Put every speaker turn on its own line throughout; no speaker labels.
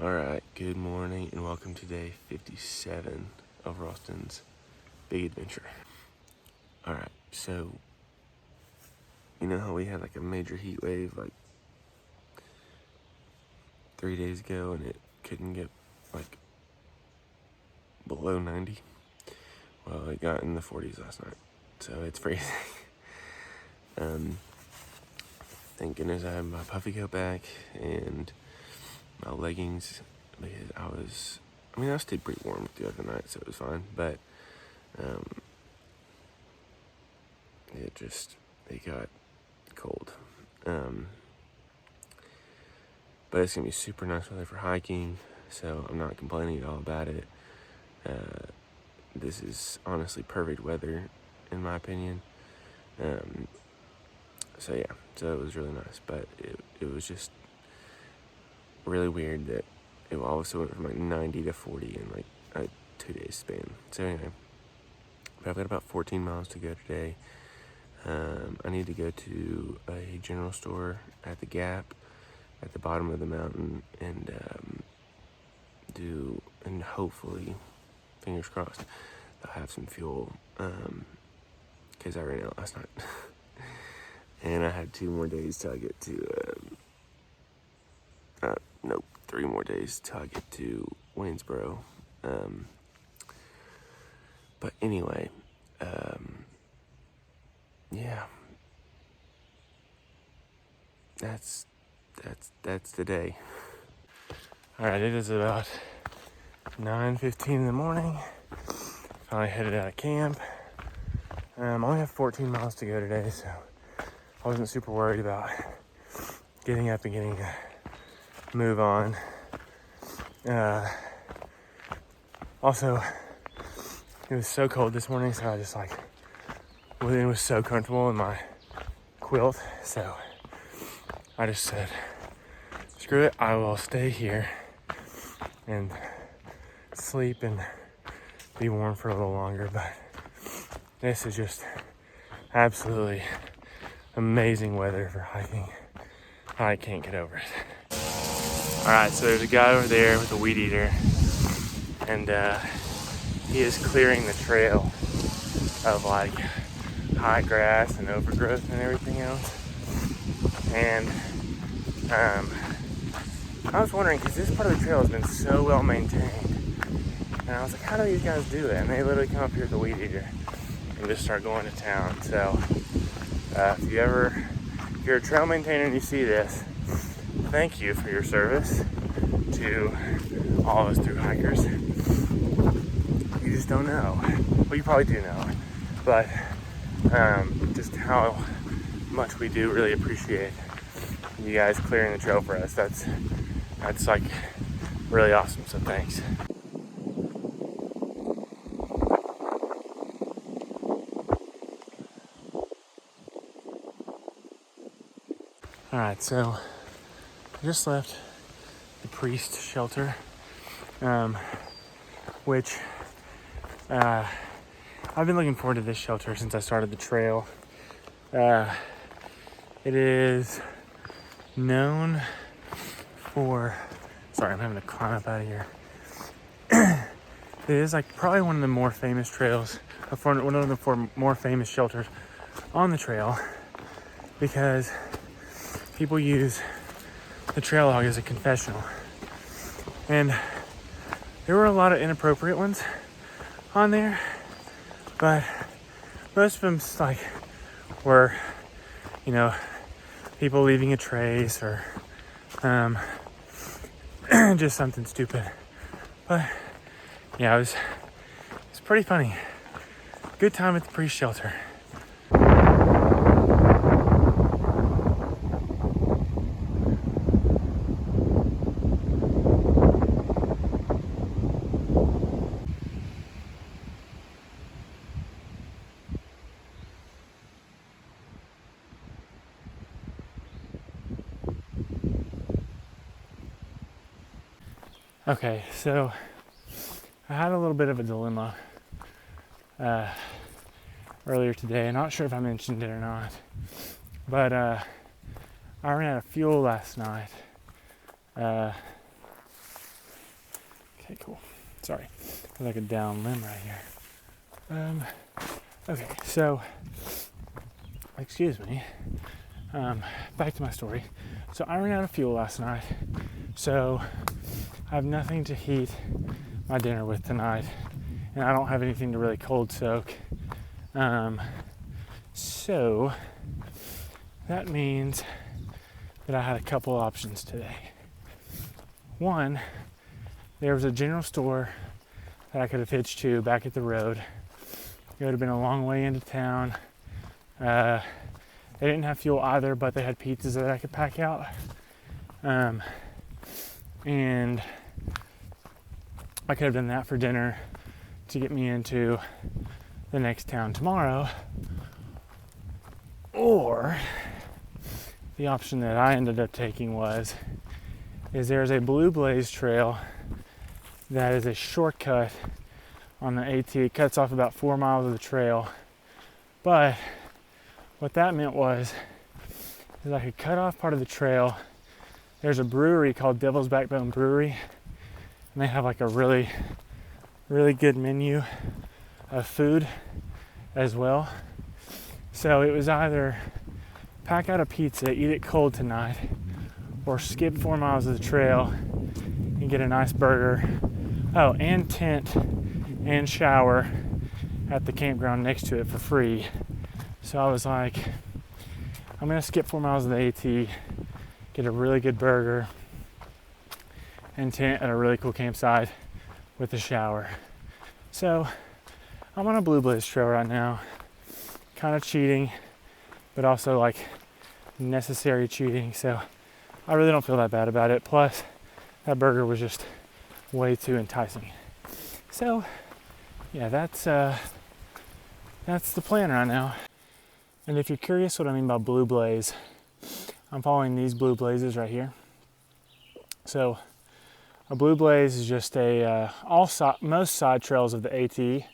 Alright, good morning and welcome to day 57 of Ralston's Big Adventure. Alright, so you know how we had like a major heat wave like 3 days ago and it couldn't get like below 90? Well, it got in the 40s last night, so it's freezing. Thank goodness I have my puffy coat back and my leggings because I stayed pretty warm the other night, so it was fine, but it got cold. But it's gonna be super nice weather for hiking, so I'm not complaining at all about it. This is honestly perfect weather in my opinion. So it was really nice, but it was just really weird that it also went from like 90 to 40 in like a 2 day span. So anyway, but I've got about 14 miles to go today. I need to go to a general store at the Gap at the bottom of the mountain and hopefully, fingers crossed, I'll have some fuel because I ran out last night. And I had 2 more days till I get to, 3 more days till I get to Waynesboro. But anyway, yeah, that's the day. All right, it is about 9:15 in the morning. Finally headed out of camp. I only have 14 miles to go today, so I wasn't super worried about getting up and getting a move on. Also, it was so cold this morning, so I just it was so comfortable in my quilt, so I just said, screw it, I will stay here and sleep and be warm for a little longer. But this is just absolutely amazing weather for hiking. I can't get over it. All right, so there's a guy over there with a weed eater, and he is clearing the trail of like high grass and overgrowth and everything else. And I was wondering, because this part of the trail has been so well maintained, and I was like, how do these guys do it? And they literally come up here with a weed eater and just start going to town. So if you're a trail maintainer and you see this, thank you for your service to all of us through hikers. You just don't know. Well, you probably do know, but just how much we do really appreciate you guys clearing the trail for us. That's like really awesome, so thanks. All right, so I just left the priest shelter, which I've been looking forward to this shelter since I started the trail. It is known for, sorry, I'm having to climb up out of here. It is like probably one of the more famous trails, one of the more famous shelters on the trail, because people use the trail log as a confessional. And there were a lot of inappropriate ones on there, but most of them were, people leaving a trace or just something stupid. But yeah, it's pretty funny. Good time at the priest shelter. Okay, so I had a little bit of a dilemma earlier today. I'm not sure if I mentioned it or not, but I ran out of fuel last night
Okay, cool. Sorry, there's like a down limb right here. Okay, so, excuse me. Back to my story. So I ran out of fuel last night, so I have nothing to heat my dinner with tonight, and I don't have anything to really cold soak. So that means that I had a couple options today. One, there was a general store that I could have hitched to back at the road. It would have been a long way into town. They didn't have fuel either, but they had pizzas that I could pack out. And I could have done that for dinner to get me into the next town tomorrow. Or the option that I ended up taking is there's a Blue Blaze trail that is a shortcut on the AT. It cuts off about 4 miles of the trail. But what that meant is I could cut off part of the trail. There's a brewery called Devil's Backbone Brewery, and they have like a really, really good menu of food as well. So it was either pack out a pizza, eat it cold tonight, or skip 4 miles of the trail and get a nice burger. Oh, and tent and shower at the campground next to it for free. So I was like, I'm gonna skip 4 miles of the AT, get a really good burger, and tent at a really cool campsite with a shower. So I'm on a Blue Blaze trail right now, kind of cheating, but also like necessary cheating. So I really don't feel that bad about it. Plus, that burger was just way too enticing. So yeah, that's the plan right now. And if you're curious what I mean by Blue Blaze, I'm following these Blue Blazes right here. So a Blue Blaze is just most side trails of the AT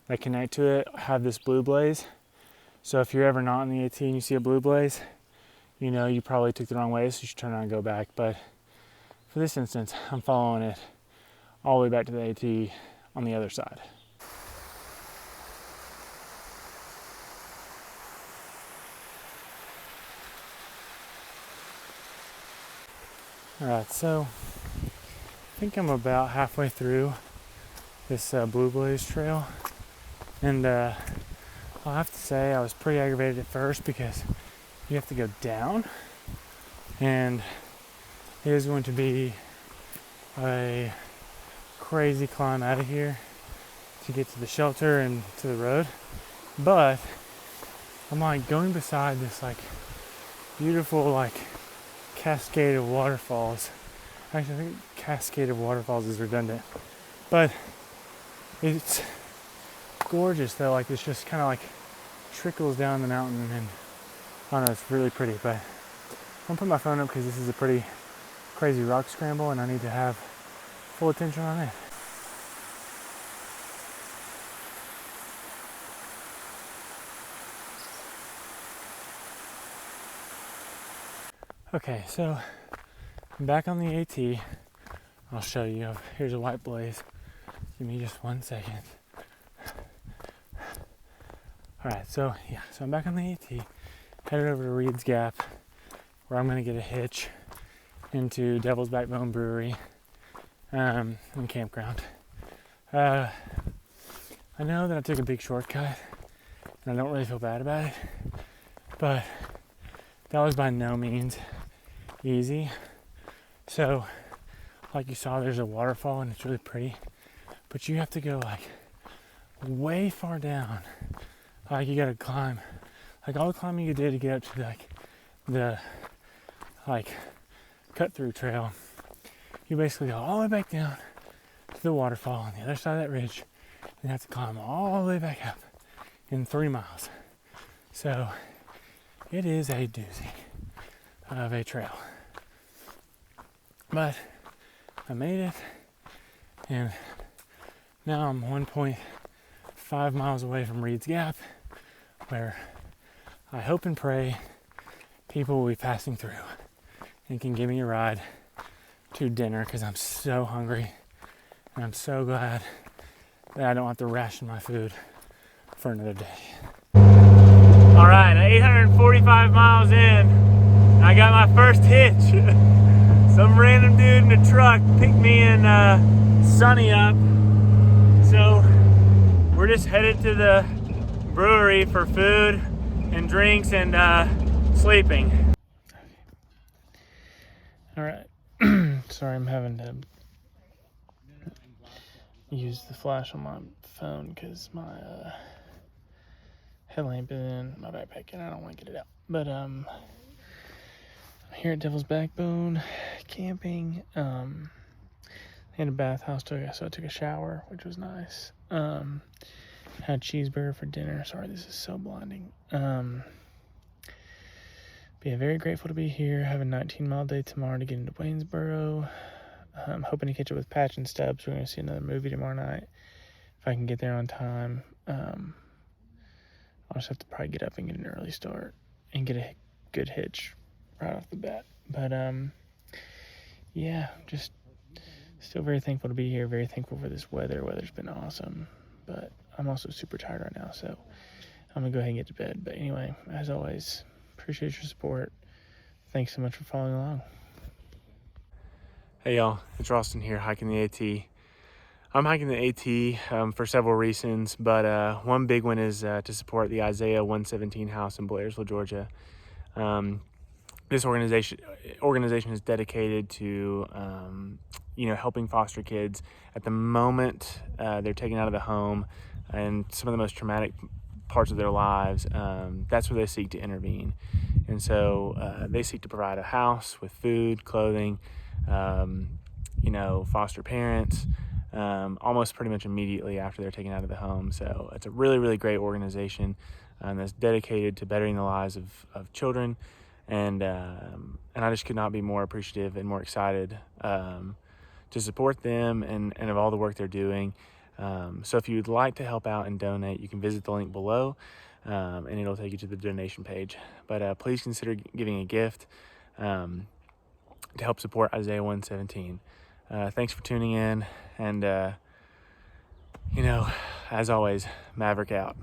that connect to it have this Blue Blaze. So if you're ever not in the AT and you see a Blue Blaze, you know you probably took the wrong way, so you should turn around and go back. But for this instance, I'm following it all the way back to the AT on the other side. Alright, so I think I'm about halfway through this Blue Blaze trail, and I'll have to say I was pretty aggravated at first because you have to go down, and it is going to be a crazy climb out of here to get to the shelter and to the road. But I'm like going beside this like beautiful like cascade of waterfalls. Actually, I think cascade of waterfalls is redundant, but it's gorgeous though. Like it's just kind of like trickles down the mountain, and I don't know, it's really pretty. But I'm gonna put my phone up because this is a pretty crazy rock scramble and I need to have full attention on it. Okay, so I'm back on the AT. I'll show you. Here's a white blaze. Give me just 1 second. Alright, so I'm back on the AT. Headed over to Reed's Gap, where I'm gonna get a hitch into Devil's Backbone Brewery and campground. I know that I took a big shortcut, and I don't really feel bad about it, but that was by no means easy. So, like you saw, there's a waterfall and it's really pretty, but you have to go like way far down. Like you gotta climb, like all the climbing you did to get up to like the cut through trail. You basically go all the way back down to the waterfall on the other side of that ridge, and you have to climb all the way back up in 3 miles. So it is a doozy of a trail. But I made it, and now I'm 1.5 miles away from Reed's Gap, where I hope and pray people will be passing through and can give me a ride to dinner because I'm so hungry And I'm so glad that I don't have to ration my food for another day. All right, 845 miles in, I got my first hitch. Some random dude in a truck picked me and Sonny up. So we're just headed to the brewery for food and drinks and sleeping. All right, sorry I'm having to use the flash on my phone because my headlamp is in my backpack and I don't want to get it out. But I'm here at Devil's Backbone camping. In a bathhouse, so I took a shower, which was nice. Had a cheeseburger for dinner. Sorry, this is so blinding. But yeah, very grateful to be here. Have a 19-mile day tomorrow to get into Waynesboro. I'm hoping to catch up with Patch and Stubbs. We're going to see another movie tomorrow night. If I can get there on time. I'll just have to probably get up and get an early start and get a good hitch right off the bat. But yeah, just still very thankful to be here. Very thankful for this weather. Weather's been awesome. But I'm also super tired right now, so I'm going to go ahead and get to bed. But anyway, as always, appreciate your support. Thanks so much for following along.
Hey y'all, it's Ralston here, hiking the AT. I'm hiking the AT for several reasons, but one big one is to support the Isaiah 117 house in Blairsville, Georgia. This organization is dedicated to helping foster kids at the moment they're taken out of the home and some of the most traumatic parts of their lives. That's where they seek to intervene, and so they seek to provide a house with food, clothing, foster parents, almost pretty much immediately after they're taken out of the home. So it's a really, really great organization that's dedicated to bettering the lives of children. And I just could not be more appreciative and more excited to support them and of all the work they're doing. So if you'd like to help out and donate, you can visit the link below, and it'll take you to the donation page. But please consider giving a gift to help support Isaiah 117. Thanks for tuning in, and as always, Maverick out.